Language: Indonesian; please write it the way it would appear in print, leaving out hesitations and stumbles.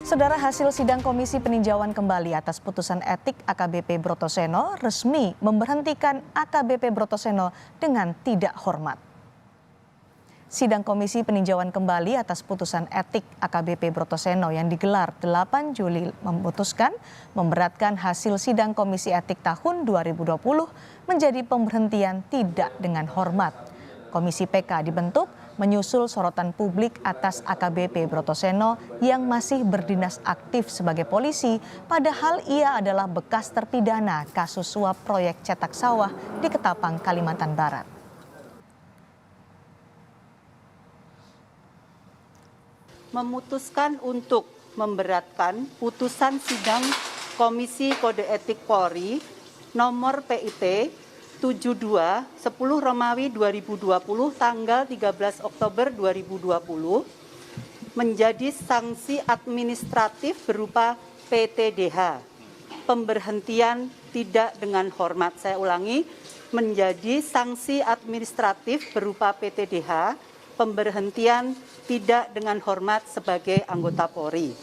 Saudara, hasil sidang Komisi Peninjauan Kembali atas putusan etik AKBP Brotoseno resmi memberhentikan AKBP Brotoseno dengan tidak hormat. Sidang Komisi Peninjauan Kembali atas putusan etik AKBP Brotoseno yang digelar 8 Juli memutuskan memberatkan hasil sidang Komisi Etik tahun 2020 menjadi pemberhentian tidak dengan hormat. Komisi PK dibentuk menyusul sorotan publik atas AKBP Brotoseno yang masih berdinas aktif sebagai polisi, padahal ia adalah bekas terpidana kasus suap proyek cetak sawah di Ketapang, Kalimantan Barat. Memutuskan untuk memberatkan putusan sidang Komisi Kode Etik Polri nomor PIT 72/10 Romawi 2020 tanggal 13 Oktober 2020 menjadi sanksi administratif berupa PTDH, pemberhentian tidak dengan hormat. Saya ulangi, menjadi sanksi administratif berupa PTDH, pemberhentian tidak dengan hormat sebagai anggota Polri.